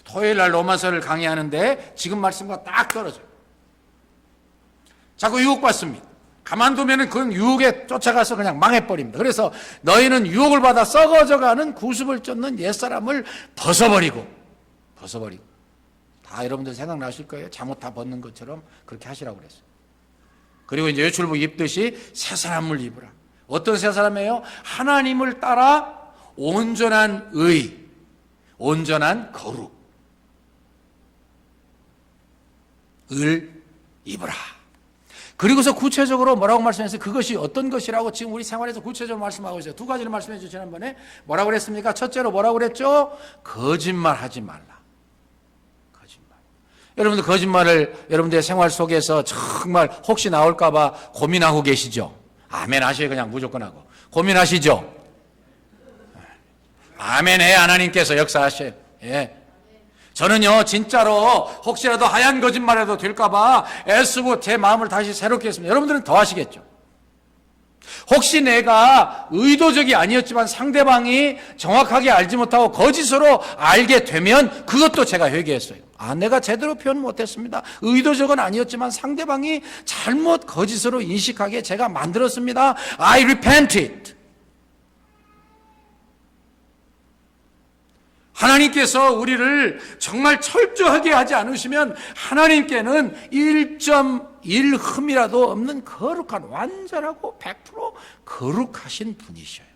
토요일 날 로마서를 강의하는데 지금 말씀과 딱 떨어져요. 자꾸 유혹받습니다. 가만두면 그건 유혹에 쫓아가서 그냥 망해버립니다. 그래서 너희는 유혹을 받아 썩어져가는 구습을 쫓는 옛사람을 벗어버리고 다 여러분들 생각나실 거예요. 잠옷 다 벗는 것처럼 그렇게 하시라고 그랬어요. 그리고 이제 외출복 입듯이 새 사람을 입으라. 어떤 새 사람이에요? 하나님을 따라 온전한 의, 온전한 거룩을 입으라. 그리고서 구체적으로 뭐라고 말씀했어요? 그것이 어떤 것이라고 지금 우리 생활에서 구체적으로 말씀하고 있어요. 두 가지를 말씀해 주시죠. 지난번에 뭐라고 그랬습니까? 첫째로 뭐라고 그랬죠? 거짓말하지 말라. 거짓말. 여러분들 거짓말을 여러분들의 생활 속에서 정말 혹시 나올까 봐 고민하고 계시죠? 아멘 하셔요. 그냥 무조건 하고. 고민하시죠? 아멘 해. 하나님께서 역사하셔요. 예. 저는요 진짜로 혹시라도 하얀 거짓말해도 될까봐 애쓰고 제 마음을 다시 새롭게 했습니다. 여러분들은 더 하시겠죠. 혹시 내가 의도적이 아니었지만 상대방이 정확하게 알지 못하고 거짓으로 알게 되면 그것도 제가 회개했어요. 내가 제대로 표현 못했습니다. 의도적은 아니었지만 상대방이 잘못 거짓으로 인식하게 제가 만들었습니다. I repented. 하나님께서 우리를 정말 철저하게 하지 않으시면 하나님께는 1.1 흠이라도 없는 거룩한 완전하고 100% 거룩하신 분이셔요.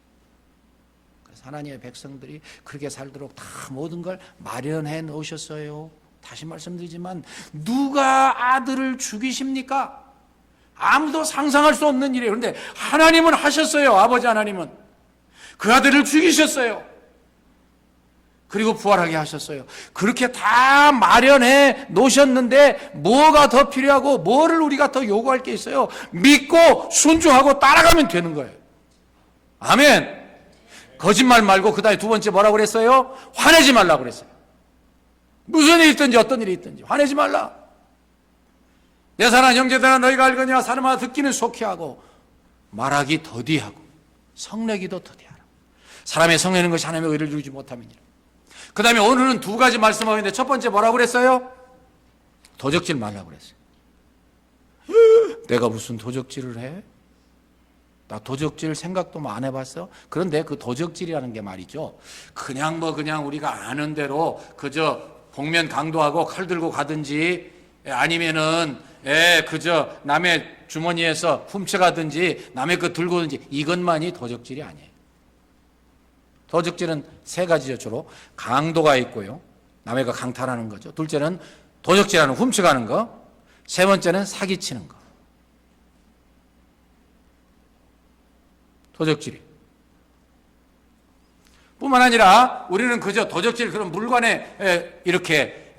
그래서 하나님의 백성들이 그렇게 살도록 다 모든 걸 마련해 놓으셨어요. 다시 말씀드리지만 누가 아들을 죽이십니까? 아무도 상상할 수 없는 일이에요. 그런데 하나님은 하셨어요. 아버지 하나님은 그 아들을 죽이셨어요. 그리고 부활하게 하셨어요. 그렇게 다 마련해 놓으셨는데 뭐가 더 필요하고 뭐를 우리가 더 요구할 게 있어요? 믿고 순종하고 따라가면 되는 거예요. 아멘. 거짓말 말고 그 다음에 두 번째 뭐라고 그랬어요? 화내지 말라고 그랬어요. 무슨 일이 있든지 어떤 일이 있든지 화내지 말라. 내 사랑하는 형제들아 너희가 알거니와 사람마다 듣기는 속히 하고 말하기 더디하고 성내기도 더디하라. 사람의 성내는 것이 하나님의 의를 이루지 못함이니라. 그 다음에 오늘은 두 가지 말씀하고 있는데 첫 번째 뭐라고 그랬어요? 도적질 말라고 그랬어요. 내가 무슨 도적질을 해? 나 도적질 생각도 안 해봤어? 그런데 그 도적질이라는 게 말이죠. 그냥 우리가 아는 대로 그저 복면 강도하고 칼 들고 가든지 아니면은 그저 남의 주머니에서 훔쳐가든지 남의 거 들고 오든지 이것만이 도적질이 아니에요. 도적질은 세 가지죠. 주로 강도가 있고요. 남의 거 강탈하는 거죠. 둘째는 도적질하는 훔쳐가는 거. 세 번째는 사기치는 거. 도적질이. 뿐만 아니라 우리는 그저 도적질 그런 물건에 이렇게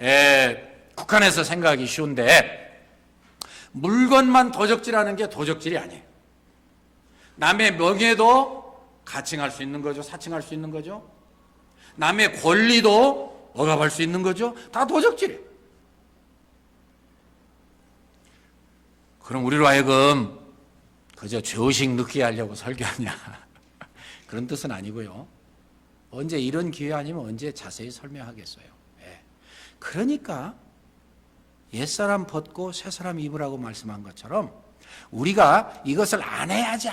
국한해서 생각하기 쉬운데 물건만 도적질하는 게 도적질이 아니에요. 남의 명예도 가칭할 수 있는 거죠. 사칭할 수 있는 거죠. 남의 권리도 억압할 수 있는 거죠. 다 도적질이에요. 그럼 우리로 하여금 그저 죄의식 느끼게 하려고 설교하냐 그런 뜻은 아니고요. 언제 이런 기회 아니면 언제 자세히 설명하겠어요. 그러니까 옛사람 벗고 새사람 입으라고 말씀한 것처럼 우리가 이것을 안 해야지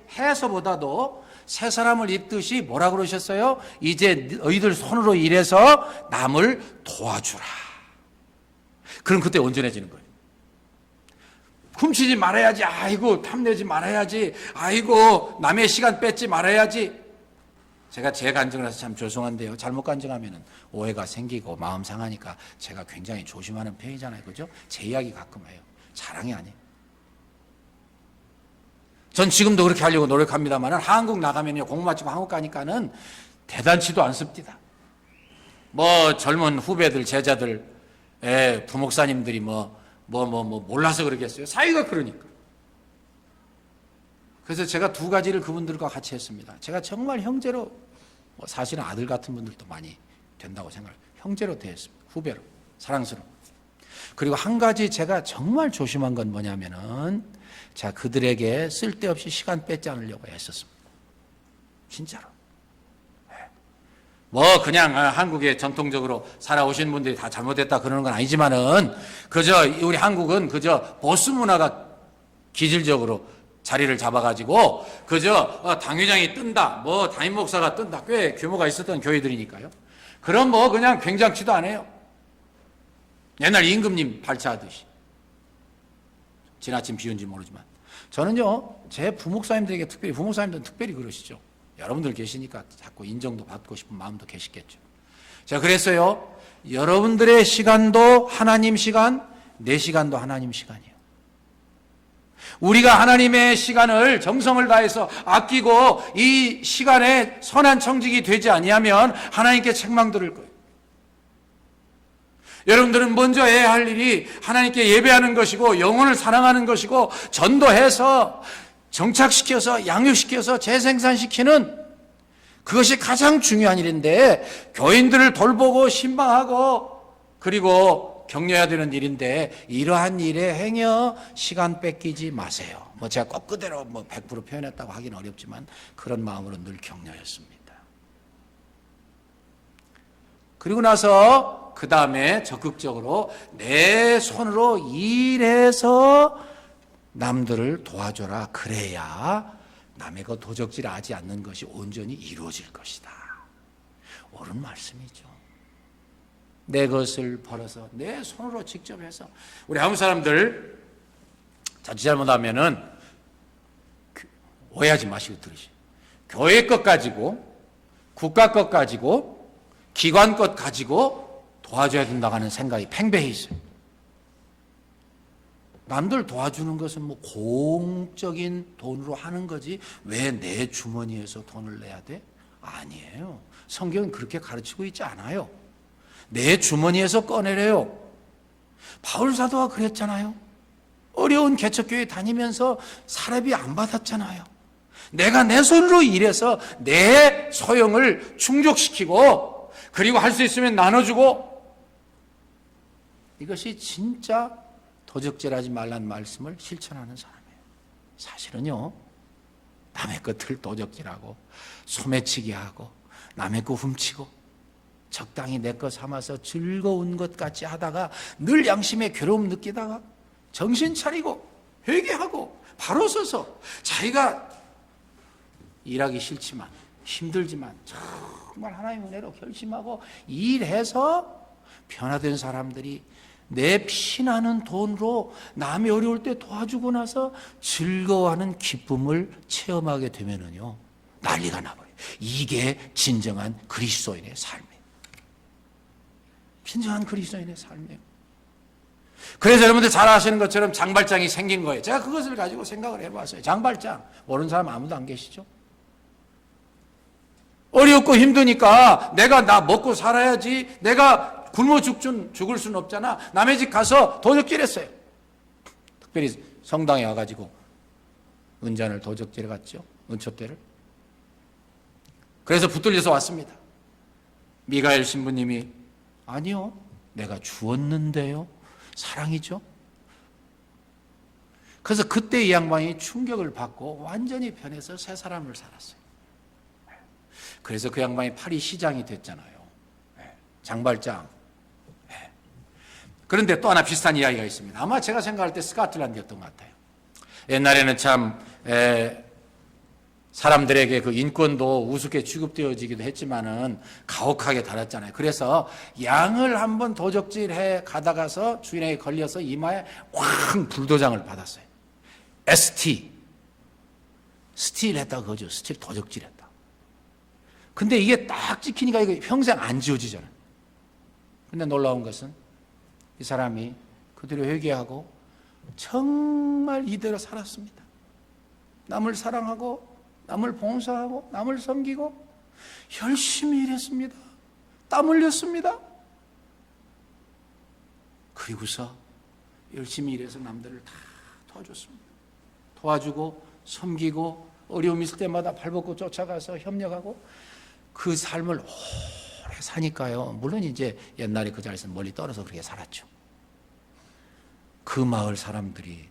해서보다도 새 사람을 입듯이 뭐라 그러셨어요? 이제 너희들 손으로 일해서 남을 도와주라. 그럼 그때 온전해지는 거예요. 훔치지 말아야지. 아이고 탐내지 말아야지. 아이고 남의 시간 뺏지 말아야지. 제가 제 간증을 해서 참 죄송한데요. 잘못 간증하면 오해가 생기고 마음 상하니까 제가 굉장히 조심하는 편이잖아요. 그죠? 제 이야기 가끔 해요. 자랑이 아니에요. 전 지금도 그렇게 하려고 노력합니다만 한국 나가면요. 공부 마치고 한국 가니까는 대단치도 않습니다. 젊은 후배들, 제자들, 부목사님들이 몰라서 그러겠어요. 사이가 그러니까. 그래서 제가 두 가지를 그분들과 같이 했습니다. 제가 정말 형제로, 사실은 아들 같은 분들도 많이 된다고 생각해요. 형제로 대했습니다. 후배로, 사랑스러워. 그리고 한 가지 제가 정말 조심한 건 뭐냐면은, 그들에게 쓸데없이 시간 뺏지 않으려고 애썼습니다. 진짜로. 뭐 그냥 한국에 전통적으로 살아오신 분들이 다 잘못했다 그러는 건 아니지만은 그저 우리 한국은 그저 보수 문화가 기질적으로 자리를 잡아가지고 그저 당회장이 뜬다, 뭐 담임 목사가 뜬다, 꽤 규모가 있었던 교회들이니까요. 그럼 뭐 그냥 굉장치도 않아요. 옛날 임금님 발차하듯이. 지나친 비유인지 모르지만 저는요 제 부목사님들에게 특별히, 부목사님들은 특별히 그러시죠. 여러분들 계시니까 자꾸 인정도 받고 싶은 마음도 계시겠죠. 제가 그랬어요. 여러분들의 시간도 하나님 시간, 내 시간도 하나님 시간이에요. 우리가 하나님의 시간을 정성을 다해서 아끼고 이 시간에 선한 청직이 되지 아니하면 하나님께 책망 들을 거예요. 여러분들은 먼저 해야 할 일이 하나님께 예배하는 것이고 영혼을 사랑하는 것이고 전도해서 정착시켜서 양육시켜서 재생산시키는 그것이 가장 중요한 일인데 교인들을 돌보고 신방하고 그리고 격려해야 되는 일인데 이러한 일에 행여 시간 뺏기지 마세요. 뭐 제가 꼭 그대로 뭐 100% 표현했다고 하기는 어렵지만 그런 마음으로 늘 격려했습니다. 그리고 나서 그 다음에 적극적으로 내 손으로 일해서 남들을 도와줘라. 그래야 남의 것 도적질하지 않는 것이 온전히 이루어질 것이다. 옳은 말씀이죠. 내 것을 벌어서 내 손으로 직접 해서 우리 한국 사람들 자칫 잘못하면은 오해하지 마시고 들으시오. 교회 것 가지고 국가 것 가지고 기관 것 가지고 도와줘야 된다고 하는 생각이 팽배해 있어요. 남들 도와주는 것은 뭐 공적인 돈으로 하는 거지 왜 내 주머니에서 돈을 내야 돼? 아니에요. 성경은 그렇게 가르치고 있지 않아요. 내 주머니에서 꺼내래요. 바울 사도가 그랬잖아요. 어려운 개척교회 다니면서 사례비 안 받았잖아요. 내가 내 손으로 일해서 내 소용을 충족시키고 그리고 할 수 있으면 나눠주고 이것이 진짜 도적질하지 말라는 말씀을 실천하는 사람이에요. 사실은요 남의 것을 도적질하고 소매치기 하고 남의 거 훔치고 적당히 내 것 삼아서 즐거운 것 같이 하다가 늘 양심의 괴로움 느끼다가 정신 차리고 회개하고 바로 서서 자기가 일하기 싫지만 힘들지만 정말 하나님의 은혜로 결심하고 일해서 변화된 사람들이 내 피나는 돈으로 남이 어려울 때 도와주고 나서 즐거워하는 기쁨을 체험하게 되면은요 난리가 나버려요. 이게 진정한 그리스도인의 삶이에요. 진정한 그리스도인의 삶이에요. 그래서 여러분들 잘 아시는 것처럼 장발장이 생긴 거예요. 제가 그것을 가지고 생각을 해봤어요. 장발장 모르는 사람 아무도 안 계시죠? 어렵고 힘드니까 내가 나 먹고 살아야지, 내가 굶어 죽을 수는 없잖아. 남의 집 가서 도적질했어요. 특별히 성당에 와가지고 은잔을 도적질해 갔죠. 은촛대를. 그래서 붙들려서 왔습니다. 미가엘 신부님이 아니요, 내가 주었는데요. 사랑이죠. 그래서 그때 이 양반이 충격을 받고 완전히 변해서 새 사람을 살았어요. 그래서 그 양반이 파리 시장이 됐잖아요. 장발장. 그런데 또 하나 비슷한 이야기가 있습니다. 아마 제가 생각할 때 스코틀랜드였던 것 같아요. 옛날에는 참 사람들에게 그 인권도 우습게 취급되어지기도 했지만은 가혹하게 다뤘잖아요. 그래서 양을 한번 도적질해 가다가서 주인에게 걸려서 이마에 쾅 불도장을 받았어요. ST. 스틸 했다 그거죠. 스틸 도적질 했다. 근데 이게 딱 찍히니까 이거 평생 안 지워지잖아요. 근데 놀라운 것은 이 사람이 그대로 회개하고 정말 이대로 살았습니다. 남을 사랑하고 남을 봉사하고 남을 섬기고 열심히 일했습니다. 땀 흘렸습니다. 그리고서 열심히 일해서 남들을 다 도와줬습니다. 도와주고 섬기고 어려움 있을 때마다 발벗고 쫓아가서 협력하고 그 삶을 오래 사니까요. 물론 이제 옛날에 그 자리에서 멀리 떨어져 그렇게 살았죠. 그 마을 사람들이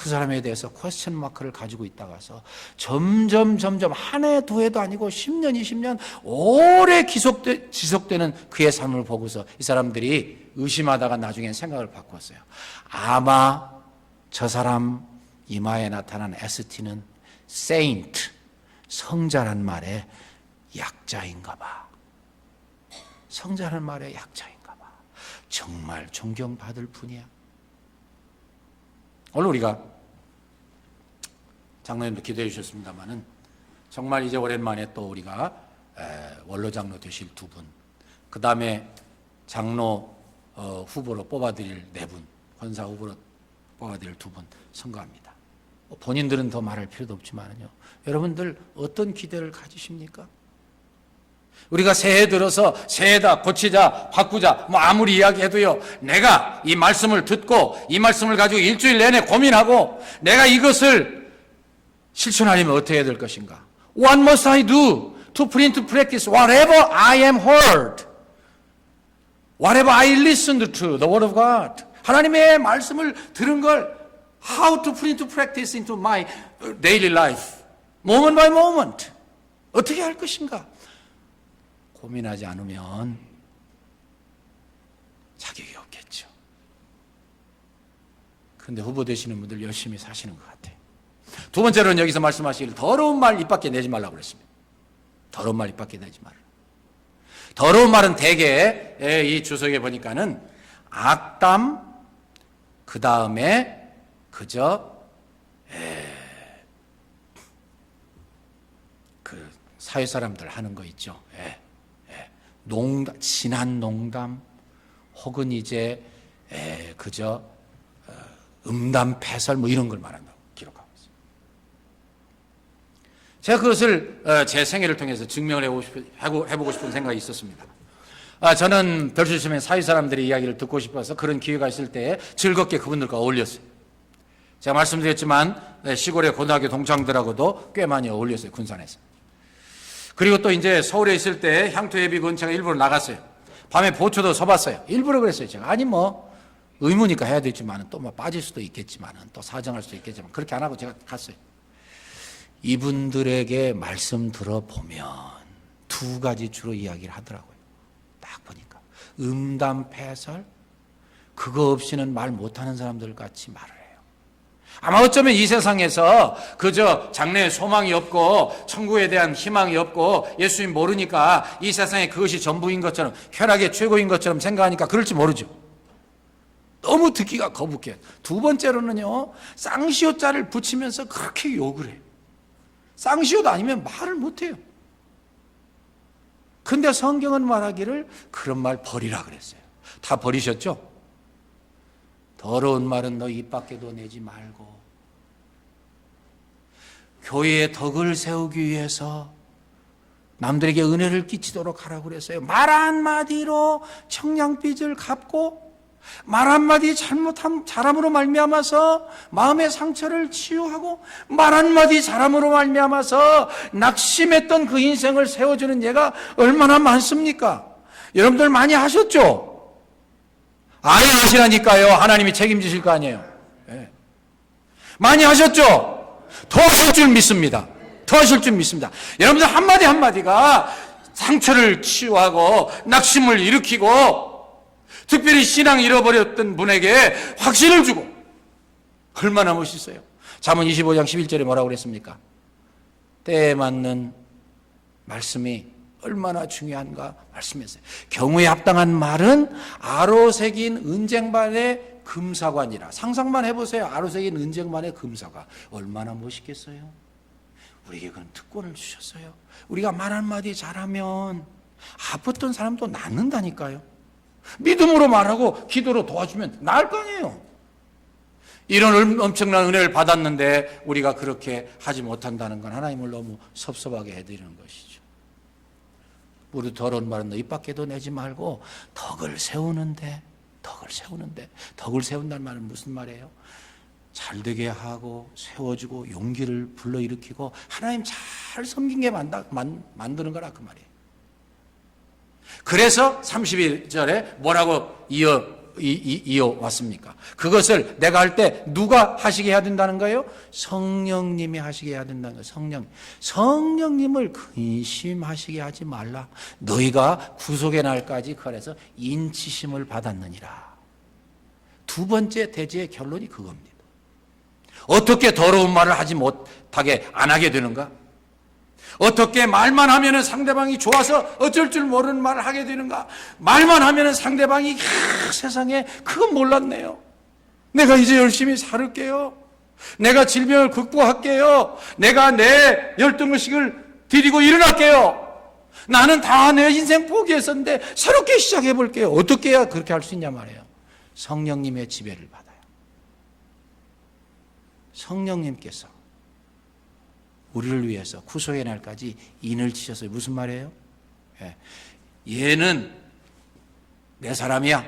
그 사람에 대해서 퀘스천 마크를 가지고 있다가서 점점 한 해, 두 해도 아니고 10년, 20년 오래 지속되는 그의 삶을 보고서 이 사람들이 의심하다가 나중엔 생각을 바꿨어요. 아마 저 사람 이마에 나타난 ST는 saint, 성자란 말의 약자인가 봐. 성자란 말의 약자인가 봐. 정말 존경받을 분이야. 오늘 우리가 장로님도 기도해 주셨습니다마는 정말 이제 오랜만에 또 우리가 원로장로 되실 두 분, 그 다음에 장로 후보로 뽑아드릴 네 분, 권사 후보로 뽑아드릴 두 분 선거합니다. 본인들은 더 말할 필요도 없지만요. 여러분들 어떤 기대를 가지십니까? 우리가 새해 들어서 새해다 고치자 바꾸자 뭐 아무리 이야기해도요, 내가 이 말씀을 듣고 이 말씀을 가지고 일주일 내내 고민하고 내가 이것을 실천하려면 어떻게 해야 될 것인가? What must I do to put into practice whatever I am heard? Whatever I listened to the word of God. 하나님의 말씀을 들은 걸 how to put into practice into my daily life. moment by moment. 어떻게 할 것인가? 고민하지 않으면 자격이 없겠죠. 그런데 후보 되시는 분들 열심히 사시는 것 같아요. 두 번째로는 여기서 말씀하시길 더러운 말 입 밖에 내지 말라고 그랬습니다. 더러운 말 입 밖에 내지 말라. 더러운 말은 대개 이 주석에 보니까는 악담, 그 다음에 그저 그 사회 사람들 하는 거 있죠. 농담, 진한 농담, 혹은 이제 그저 음담 패설 뭐 이런 걸 말한다고 기록하고 있어요. 제가 그것을 제 생애를 통해서 증명을 해보고 싶은 생각이 있었습니다. 저는 별수심의 사회 사람들의 이야기를 듣고 싶어서 그런 기회가 있을 때 즐겁게 그분들과 어울렸어요. 제가 말씀드렸지만 시골의 고등학교 동창들하고도 꽤 많이 어울렸어요. 군산에서. 그리고 또 이제 서울에 있을 때 향토예비군 제가 일부러 나갔어요. 밤에 보초도 서봤어요. 일부러 그랬어요. 제가 아니 뭐 의무니까 해야 되지만 또 뭐 빠질 수도 있겠지만 또 사정할 수도 있겠지만 그렇게 안 하고 제가 갔어요. 이분들에게 말씀 들어보면 두 가지 주로 이야기를 하더라고요. 딱 보니까 음담 패설, 그거 없이는 말 못하는 사람들 같이 말을 해요. 아마 어쩌면 이 세상에서 그저 장래에 소망이 없고 천국에 대한 희망이 없고 예수님 모르니까 이 세상에 그것이 전부인 것처럼 쾌락의 최고인 것처럼 생각하니까 그럴지 모르죠. 너무 듣기가 거북해요. 두 번째로는요, 쌍시옷자를 붙이면서 그렇게 욕을 해요. 쌍시옷 아니면 말을 못해요. 근데 성경은 말하기를 그런 말 버리라 그랬어요. 다 버리셨죠? 더러운 말은 너 입 밖에도 내지 말고. 교회의 덕을 세우기 위해서 남들에게 은혜를 끼치도록 하라고 그랬어요. 말 한마디로 청량빚을 갚고 말 한마디 잘함으로 말미암아서 마음의 상처를 치유하고 말 한마디 잘함으로 말미암아서 낙심했던 그 인생을 세워주는 예가 얼마나 많습니까? 여러분들 많이 하셨죠? 아니 하시라니까요. 하나님이 책임지실 거 아니에요. 네. 많이 하셨죠? 더 하실 줄 믿습니다. 더 하실 줄 믿습니다. 여러분들 한마디 한마디가 상처를 치유하고 낙심을 일으키고 특별히 신앙 잃어버렸던 분에게 확신을 주고 얼마나 멋있어요. 잠언 25장 11절에 뭐라고 그랬습니까? 때에 맞는 말씀이 얼마나 중요한가 말씀했어요. 경우에 합당한 말은 아로새긴 은쟁반의 금사관이라. 상상만 해보세요. 아로새긴 은쟁반의 금사관. 얼마나 멋있겠어요. 우리에게 그런 특권을 주셨어요. 우리가 말 한마디 잘하면 아팠던 사람도 낫는다니까요. 믿음으로 말하고 기도로 도와주면 나을 거 아니에요. 이런 엄청난 은혜를 받았는데 우리가 그렇게 하지 못한다는 건 하나님을 너무 섭섭하게 해드리는 것이죠. 우리 더러운 말은 너 입 밖에도 내지 말고 덕을 세우는데 덕을 세운다는 말은 무슨 말이에요? 잘되게 하고 세워주고 용기를 불러일으키고 하나님 잘 섬기게 만드는 거라 그 말이에요. 그래서 31절에 뭐라고 이어 이어왔습니까? 그것을 내가 할 때 누가 하시게 해야 된다는 거예요? 성령님이 하시게 해야 된다는 거예요. 성령님을 근심하시게 하지 말라. 너희가 구속의 날까지 그래서 인치심을 받았느니라. 두 번째 대제의 결론이 그겁니다. 어떻게 더러운 말을 하지 못하게 안 하게 되는가? 어떻게 말만 하면은 상대방이 좋아서 어쩔 줄 모르는 말을 하게 되는가? 말만 하면은 상대방이 세상에 그건 몰랐네요. 내가 이제 열심히 살을게요. 내가 질병을 극복할게요. 내가 내 열등의식을 드리고 일어날게요. 나는 다 내 인생 포기했었는데 새롭게 시작해 볼게요. 어떻게 해야 그렇게 할 수 있냐 말이에요. 성령님의 지배를 받아요. 성령님께서 우리를 위해서 구속의 날까지 인을 치셨어요. 무슨 말이에요? 얘는 내 사람이야.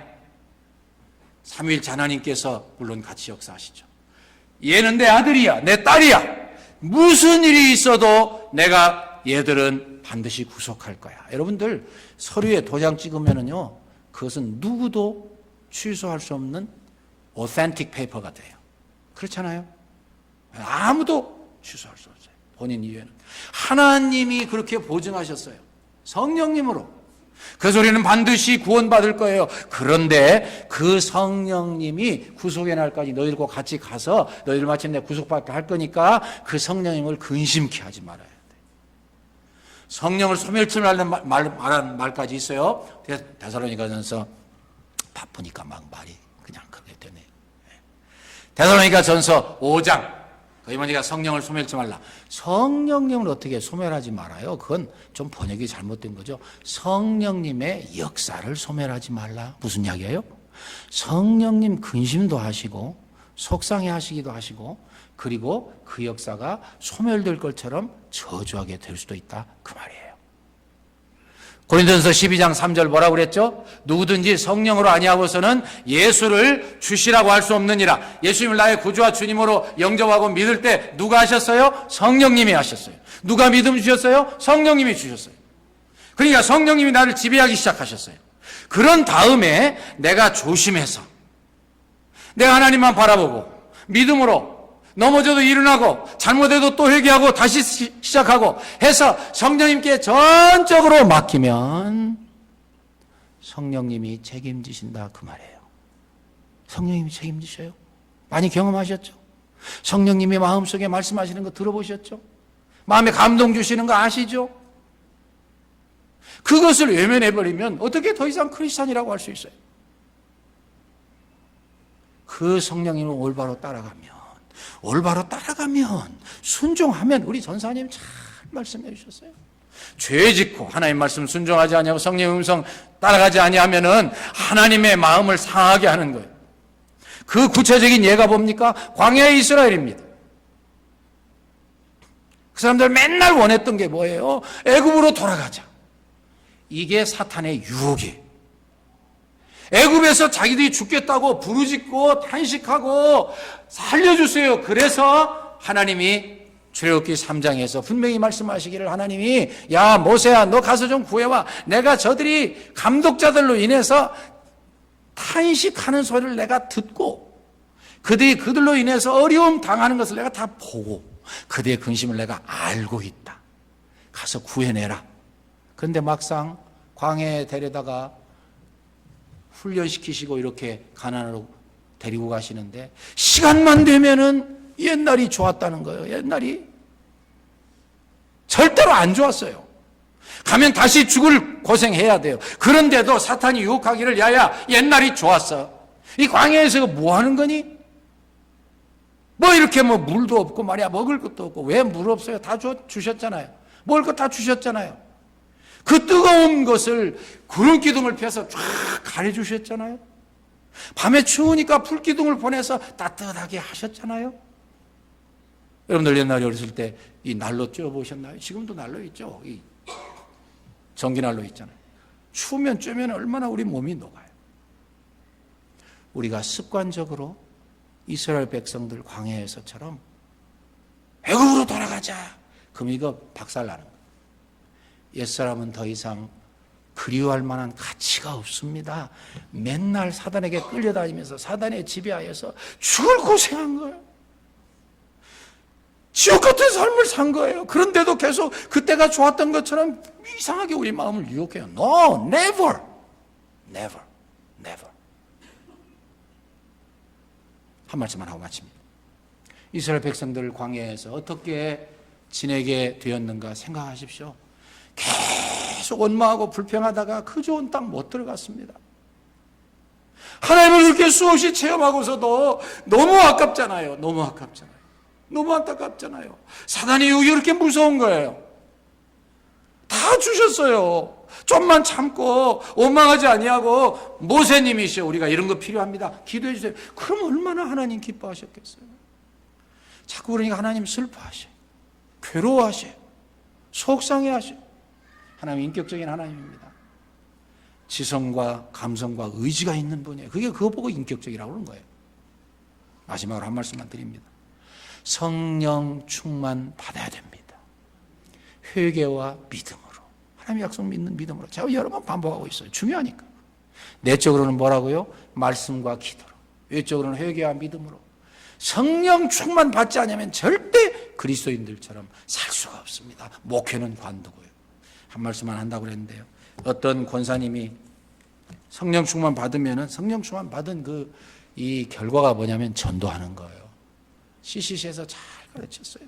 삼위일체 하나님께서 물론 같이 역사하시죠. 얘는 내 아들이야, 내 딸이야. 무슨 일이 있어도 내가 얘들은 반드시 구속할 거야. 여러분들 서류에 도장 찍으면은요, 그것은 누구도 취소할 수 없는 authentic paper가 돼요. 그렇잖아요? 아무도 취소할 수 없어요. 본인 이외에는. 하나님이 그렇게 보증하셨어요. 성령님으로. 그래서 우리는 반드시 구원받을 거예요. 그런데 그 성령님이 구속의 날까지 너희들과 같이 가서 너희들 마침내 구속받게 할 거니까 그 성령님을 근심케 하지 말아야 돼. 성령을 소멸치는 말한 말까지 있어요. 데살로니가전서 바쁘니까 막 말이 그냥 그렇게 되네. 데살로니가전서 5장. 거기 보니까 성령을 소멸치 말라. 성령님을 어떻게 소멸하지 말아요? 그건 좀 번역이 잘못된 거죠. 성령님의 역사를 소멸하지 말라. 무슨 이야기예요? 성령님 근심도 하시고 속상해 하시기도 하시고 그리고 그 역사가 소멸될 것처럼 저주하게 될 수도 있다. 그 말이에요. 고린도전서 12장 3절 뭐라고 그랬죠? 누구든지 성령으로 아니하고서는 예수를 주시라고 할 수 없느니라. 예수님을 나의 구주와 주님으로 영접하고 믿을 때 누가 하셨어요? 성령님이 하셨어요. 누가 믿음 주셨어요? 성령님이 주셨어요. 그러니까 성령님이 나를 지배하기 시작하셨어요. 그런 다음에 내가 조심해서 내가 하나님만 바라보고 믿음으로 넘어져도 일어나고 잘못해도 또 회개하고 다시 시작하고 해서 성령님께 전적으로 맡기면 성령님이 책임지신다 그 말이에요. 성령님이 책임지셔요. 많이 경험하셨죠? 성령님이 마음속에 말씀하시는 거 들어보셨죠? 마음에 감동 주시는 거 아시죠? 그것을 외면해버리면 어떻게 더 이상 크리스찬이라고 할 수 있어요? 그 성령님을 올바로 따라가면 순종하면 우리 전사님 잘 말씀해 주셨어요. 죄 짓고 하나님 말씀 순종하지 아니하고 성령의 음성 따라가지 아니하면은 하나님의 마음을 상하게 하는 거예요. 그 구체적인 예가 뭡니까? 광야의 이스라엘입니다. 그 사람들 맨날 원했던 게 뭐예요? 애굽으로 돌아가자. 이게 사탄의 유혹이에요. 애굽에서 자기들이 죽겠다고 부르짖고 탄식하고 살려주세요. 그래서 하나님이 출애굽기 3장에서 분명히 말씀하시기를 하나님이 야 모세야 너 가서 좀 구해와. 내가 저들이 감독자들로 인해서 탄식하는 소리를 내가 듣고 그들이 그들로 인해서 어려움 당하는 것을 내가 다 보고 그들의 근심을 내가 알고 있다. 가서 구해내라. 그런데 막상 광야에 데려다가 훈련시키시고 이렇게 가나안으로 데리고 가시는데 시간만 되면은 옛날이 좋았다는 거예요. 옛날이 절대로 안 좋았어요. 가면 다시 죽을 고생해야 돼요. 그런데도 사탄이 유혹하기를 야야 옛날이 좋았어. 이 광야에서 뭐 하는 거니? 뭐 이렇게 뭐 물도 없고 말이야 먹을 것도 없고 왜 물 없어요? 다 주셨잖아요. 먹을 것 다 주셨잖아요. 그 뜨거운 것을 구름 기둥을 펴서 쫙 가려주셨잖아요. 밤에 추우니까 불 기둥을 보내서 따뜻하게 하셨잖아요. 여러분들 옛날에 어렸을 때 이 난로 쬐어보셨나요? 지금도 난로 있죠. 이 전기난로 있잖아요. 추우면 쬐면 얼마나 우리 몸이 녹아요. 우리가 습관적으로 이스라엘 백성들 광야에서처럼 애굽으로 돌아가자. 그럼 이거 박살나는 거예요. 옛사람은 더 이상 그리워할 만한 가치가 없습니다. 맨날 사단에게 끌려다니면서 사단의 지배하에서 죽을 고생한 거예요. 지옥 같은 삶을 산 거예요. 그런데도 계속 그때가 좋았던 것처럼 이상하게 우리 마음을 유혹해요. No, never, never, never. 한 말씀만 하고 마칩니다. 이스라엘 백성들 광야에서 어떻게 지내게 되었는가 생각하십시오. 계속 원망하고 불평하다가 그 좋은 땅 못 들어갔습니다. 하나님을 그렇게 수없이 체험하고서도 너무 아깝잖아요. 너무 아깝잖아요. 너무 안타깝잖아요. 사단이 여기 그렇게 무서운 거예요. 다 주셨어요. 좀만 참고 원망하지 아니하고 모세님이시여 우리가 이런 거 필요합니다. 기도해 주세요. 그럼 얼마나 하나님 기뻐하셨겠어요. 자꾸 그러니까 하나님 슬퍼하셔요. 괴로워하셔요. 속상해하셔요. 하나님 인격적인 하나님입니다. 지성과 감성과 의지가 있는 분이에요. 그게 그거 보고 인격적이라고 그러는 거예요. 마지막으로 한 말씀만 드립니다. 성령 충만 받아야 됩니다. 회개와 믿음으로. 하나님 약속 믿는 믿음으로. 제가 여러 번 반복하고 있어요. 중요하니까. 내적으로는 뭐라고요? 말씀과 기도로. 외적으로는 회개와 믿음으로. 성령 충만 받지 않으면 절대 그리스도인들처럼 살 수가 없습니다. 목회는 관두고요. 한 말씀만 한다고 그랬는데요. 어떤 권사님이 성령 충만 받으면은 성령 충만 받은 이 결과가 뭐냐면 전도하는 거예요. CCC에서 잘 가르쳤어요.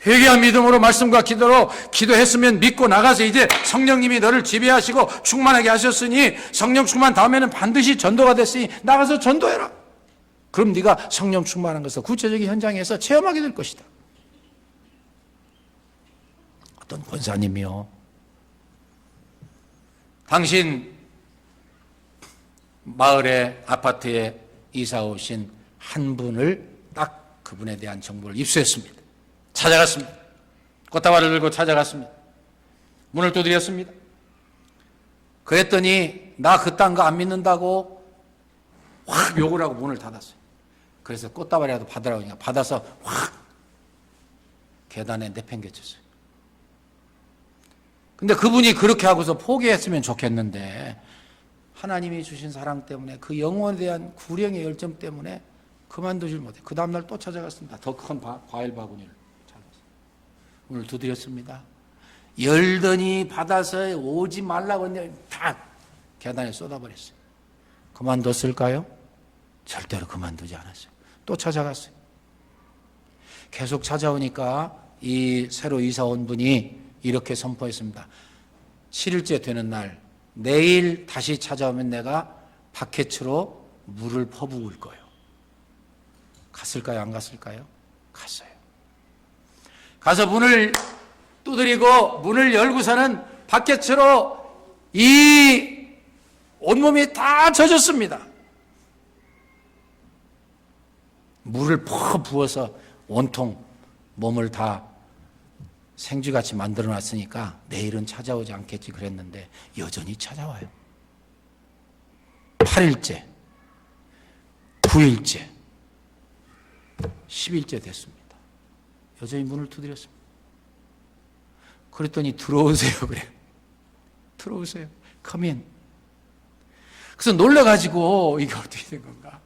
회개와 믿음으로 말씀과 기도로 기도했으면 믿고 나가서 이제 성령님이 너를 지배하시고 충만하게 하셨으니 성령 충만 다음에는 반드시 전도가 됐으니 나가서 전도해라. 그럼 네가 성령 충만한 것을 구체적인 현장에서 체험하게 될 것이다. 어떤 권사님이요. 당신 마을에 아파트에 이사 오신 한 분을 딱 그분에 대한 정보를 입수했습니다. 찾아갔습니다. 꽃다발을 들고 찾아갔습니다. 문을 두드렸습니다. 그랬더니 나 그딴 거 안 믿는다고 확 욕을 하고 문을 닫았어요. 그래서 꽃다발이라도 받으라고 하니까 받아서 확 계단에 내팽개쳤어요. 근데 그분이 그렇게 하고서 포기했으면 좋겠는데 하나님이 주신 사랑 때문에 그 영혼에 대한 구령의 열정 때문에 그만두질 못해. 그 다음날 또 찾아갔습니다. 더 큰 과일 바구니를 찾았어요. 문을 두드렸습니다. 열더니 받아서 오지 말라고 했는데 다 계단에 쏟아버렸어요. 그만뒀을까요? 절대로 그만두지 않았어요. 또 찾아갔어요. 계속 찾아오니까 이 새로 이사 온 분이 이렇게 선포했습니다. 7일째 되는 날 내일 다시 찾아오면 내가 바켓으로 물을 퍼부을 거예요. 갔을까요? 안 갔을까요? 갔어요. 가서 문을 두드리고 문을 열고서는 바켓으로 이 온몸이 다 젖었습니다. 물을 퍼 부어서 온통 몸을 다 생쥐같이 만들어 놨으니까 내일은 찾아오지 않겠지 그랬는데 여전히 찾아와요. 8일째, 9일째, 10일째 됐습니다. 여전히 문을 두드렸습니다. 그랬더니 들어오세요 그래요. 들어오세요. Come in. 그래서 놀라가지고 이게 어떻게 된 건가.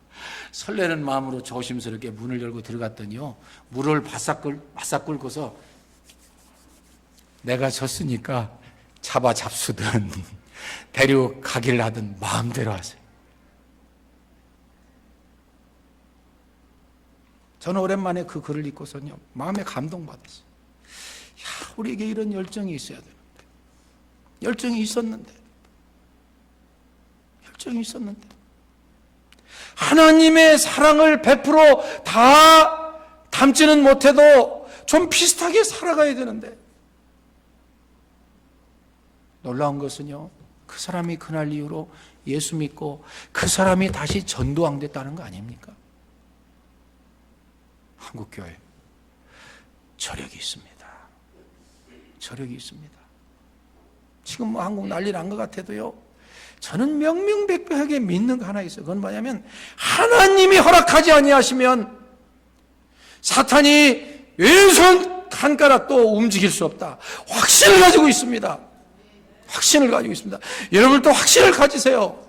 설레는 마음으로 조심스럽게 문을 열고 들어갔더니요. 물을 바싹 끓고서 내가 졌으니까 잡수든 데려가기를 하든 마음대로 하세요. 저는 오랜만에 그 글을 읽고서는요. 마음에 감동받았어요. 야, 우리에게 이런 열정이 있어야 되는데. 열정이 있었는데. 하나님의 사랑을 100% 다 담지는 못해도 좀 비슷하게 살아가야 되는데. 놀라운 것은요, 그 사람이 그날 이후로 예수 믿고 그 사람이 다시 전도왕 됐다는 거 아닙니까? 한국교회 저력이 있습니다. 저력이 있습니다. 지금 뭐 한국 난리 난 것 같아도요, 저는 명명백백하게 믿는 거 하나 있어요. 그건 뭐냐면 하나님이 허락하지 아니하시면 사탄이 왼손 한 가락도 움직일 수 없다. 확신을 가지고 있습니다. 확신을 가지고 있습니다. 여러분도 확신을 가지세요.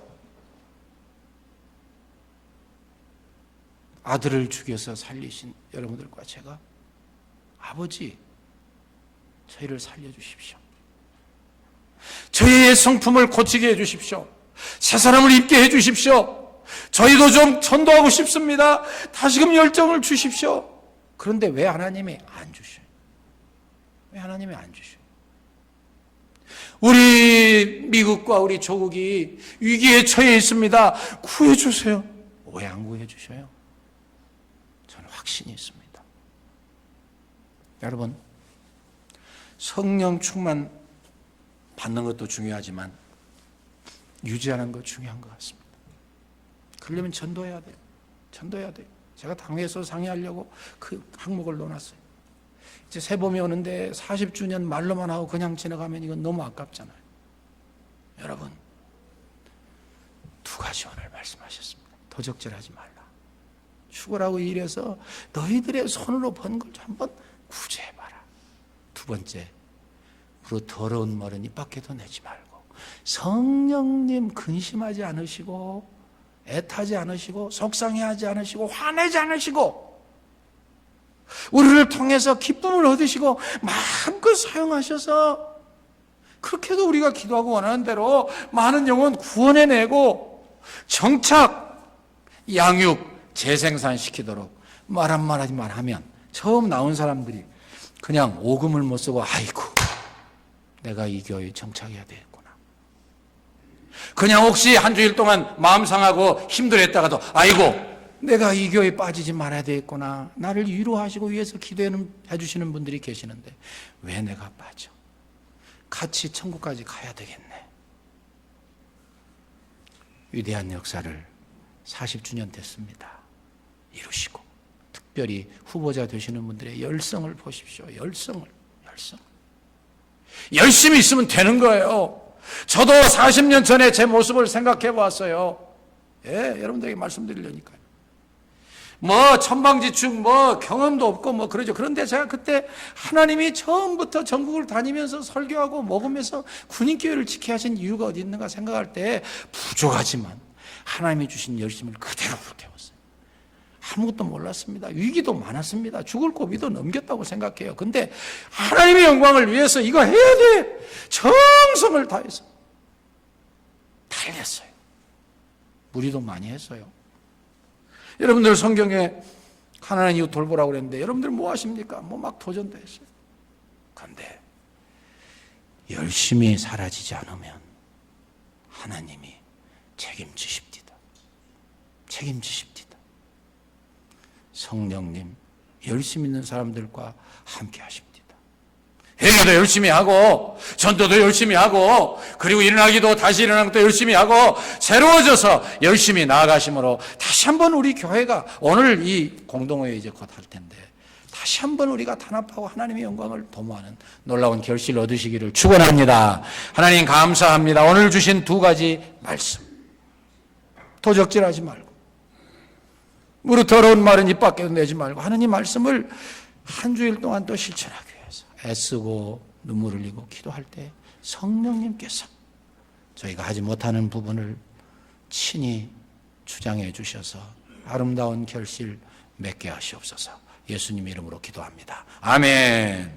아들을 죽여서 살리신 여러분들과 제가, 아버지, 저희를 살려주십시오. 저희의 성품을 고치게 해주십시오. 새 사람을 입게 해주십시오. 저희도 좀 전도하고 싶습니다. 다시금 열정을 주십시오. 그런데 왜 하나님이 안 주셔요? 왜 하나님이 안 주셔요? 우리 미국과 우리 조국이 위기에 처해 있습니다. 구해주세요. 왜 안 구해주셔요? 저는 확신이 있습니다. 여러분, 성령 충만 받는 것도 중요하지만 유지하는 것 중요한 것 같습니다. 그러려면 전도해야 돼요. 전도해야 돼요. 제가 당회에서 상의하려고 그 항목을 넣어놨어요. 이제 새봄이 오는데 40주년 말로만 하고 그냥 지나가면 이건 너무 아깝잖아요. 여러분, 두 가지 오늘 말씀하셨습니다. 도적질하지 말라. 죽으라고 일해서 너희들의 손으로 번 걸 한번 구제해봐라. 두 번째, 무릇 더러운 말은 입 밖에도 내지 말고 성령님 근심하지 않으시고 애타지 않으시고 속상해하지 않으시고 화내지 않으시고 우리를 통해서 기쁨을 얻으시고 마음껏 사용하셔서 그렇게도 우리가 기도하고 원하는 대로 많은 영혼 구원해내고 정착, 양육, 재생산시키도록 말 한마디만 하면 처음 나온 사람들이 그냥 오금을 못 쓰고 아이고 내가 이 교회에 정착해야 되겠구나. 그냥 혹시 한 주일 동안 마음 상하고 힘들었다가도 아이고 내가 이 교회에 빠지지 말아야 되겠구나. 나를 위로하시고 위해서 기도해 주시는 분들이 계시는데 왜 내가 빠져? 같이 천국까지 가야 되겠네. 위대한 역사를 40주년 됐습니다. 이루시고 특별히 후보자 되시는 분들의 열성을 보십시오. 열성. 열심히 있으면 되는 거예요. 저도 40년 전에 제 모습을 생각해 보았어요. 여러분들에게 말씀드리려니까요. 천방지축 경험도 없고 그러죠. 그런데 제가 그때 하나님이 처음부터 전국을 다니면서 설교하고 먹으면서 군인교회를 지켜야 하신 이유가 어디 있는가 생각할 때 부족하지만 하나님이 주신 열심을 그대로 불태웠어요. 아무것도 몰랐습니다. 위기도 많았습니다. 죽을 고비도 넘겼다고 생각해요. 근데 하나님의 영광을 위해서 이거 해야 돼. 정성을 다해서 달렸어요. 무리도 많이 했어요. 여러분들 성경에 가난한 이웃 돌보라고 그랬는데 여러분들 뭐 하십니까? 막 도전도 했어요. 그런데 열심히 사라지지 않으면 하나님이 책임지십니다. 성령님 열심히 있는 사람들과 함께 하십니다. 회개도 열심히 하고 전도도 열심히 하고 그리고 일어나기도 다시 일어나는 것도 열심히 하고 새로워져서 열심히 나아가심으로 다시 한번 우리 교회가 오늘 이 공동회의 이제 곧 할 텐데 다시 한번 우리가 단합하고 하나님의 영광을 도모하는 놀라운 결실을 얻으시기를 축원합니다. 하나님 감사합니다. 오늘 주신 두 가지 말씀, 도적질하지 말고 무릇 더러운 말은 입 밖에도 내지 말고 하느님 말씀을 한 주일 동안 또 실천하기 위해서 애쓰고 눈물 흘리고 기도할 때 성령님께서 저희가 하지 못하는 부분을 친히 주장해 주셔서 아름다운 결실 맺게 하시옵소서. 예수님 이름으로 기도합니다. 아멘.